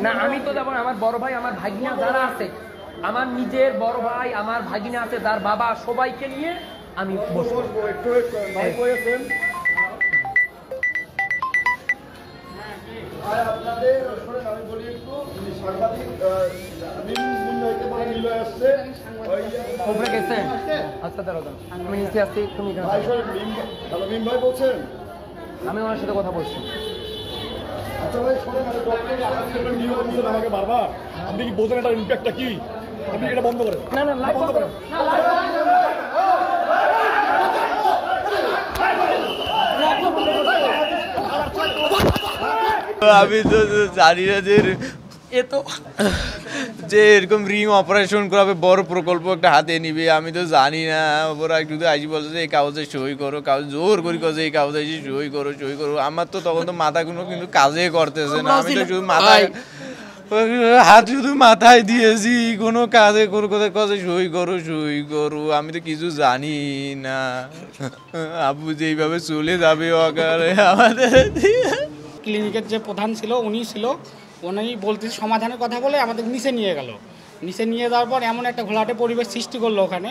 না আমি তো যাবো, আমার বড় ভাই আমার ভাগিনা যারা আছে, আমার নিজের বড় ভাই আমার ভাগিনা আছে, যার বাবা, সবাইকে নিয়ে আমি বসবো। আমি বলি একটু সাংবাদিক গেছে। আচ্ছা দাঁড়াও, আমি নিচে আসছি, তুমি ভাই বলছেন, আমি ওনার সাথে কথা বলছি। আচ্ছা ভাই শোনেন, আমাকে বারবার আপনি কি বোঝেন এটার ইম্প্যাক্টটা কি? আপনি এটা বন্ধ করেন। না না লাইভ বন্ধ করেন। আমি তো জানি না যে যে এরকম রিং অপারেশন করাবে, বড় প্রকল্প একটা হাতে নিবে, আমি তো জানি না। ওরা একটু আইসি বলছে যে এই কাগজে সই করো, কাগজ জোর করি কাজে এই কাগজে এসে সই করো সই করো। আমার তো তখন তো মাথা কোনো কিন্তু কাজে করতেছে না, আমি তো শুধু মাথায় হাত শুধু মাথায় দিয়েছি, কোনো কাজে কোনো কোথায় কাজে সই করো, আমি তো কিছু জানি না। আব্বু যেইভাবে চলে যাবে অকালে আমাদের। ক্লিনিকের যে প্রধান ছিল উনি ছিল, উনি বলতে সমাধানের কথা বলে আমাদের নিচে নিয়ে গেল। নিচে নিয়ে যাওয়ার পর এমন একটা ঘোলাটে পরিবেশ সৃষ্টি করলো ওখানে,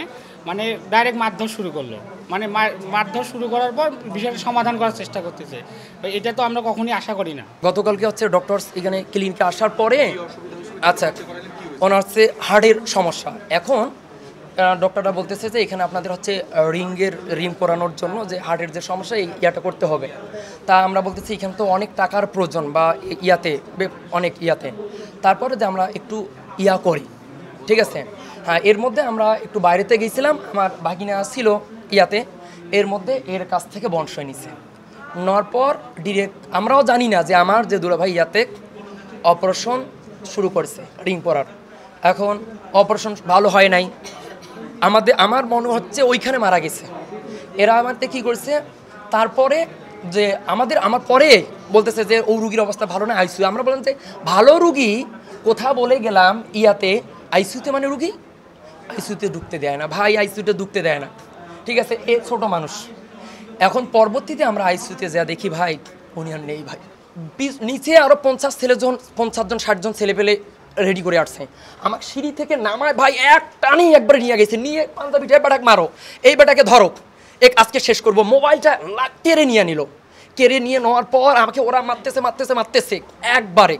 মানে ডাইরেক্ট মারধর শুরু করলো। মানে মারধর শুরু করার পর বিষয়টা সমাধান করার চেষ্টা করতেছে। এটা তো আমরা কখনোই আশা করি না। গতকালকে হচ্ছে ডক্টর এখানে ক্লিনিকে আসার পরে আচ্ছা ওনার হচ্ছে হার্টের সমস্যা। এখন ডক্টররা বলতেছে যে এখানে আপনাদের হচ্ছে রিং করানোর জন্য যে হার্টের যে সমস্যা এই ইয়াটা করতে হবে। তা আমরা বলতেছি এখানে তো অনেক টাকার প্রয়োজন বা অনেক ইয়াতে, তারপরে যে আমরা একটু ইয়া করি, ঠিক আছে। হ্যাঁ, এর মধ্যে আমরা একটু বাইরেতে গিয়েছিলাম, আমার ভাগিনা ছিল ইয়াতে, এর মধ্যে এর কাছ থেকে বংশয় নিছে। নেওয়ার পর ডিরেক্ট আমরাও জানি না যে আমার যে দুলাভাই ইয়াতে অপারেশন শুরু করেছে রিং পরার। এখন অপারেশন ভালো হয় নাই, আমার মনে হচ্ছে ওইখানে মারা গেছে। এরা আমারতে কী করছে, তারপরে যে আমার পরে বলতেছে যে ও রুগীর অবস্থা ভালো না, আইসিইউ। আমরা বললাম যে ভালো রুগী কোথা বলে গেলাম ইয়াতে, আইসিইউতে মানে রুগী আইসিইউতে ঢুকতে দেয় না ভাই, আইসিইউতে ঢুকতে দেয় না, ঠিক আছে। এ ছোট মানুষ। এখন পরবর্তীতে আমরা আইসিইউতে যা দেখি ভাই উনি আর নেই ভাই। নিচে আরও 50 জন 60 জন ছেলে পেলে রেডি করে আসছে। আমার সিঁড়ি থেকে নামায় ভাই এক টানেই একবার নিয়ে গেছে, নিয়ে পাঞ্জাবিটা বেটাকে মারো, এই বেটাকে ধরো, আজকে শেষ করবো। মোবাইলটা কেড়ে নিয়ে নিল, কেড়ে নিয়ে নেওয়ার পর আমাকে ওরা মারতেছে একবারে।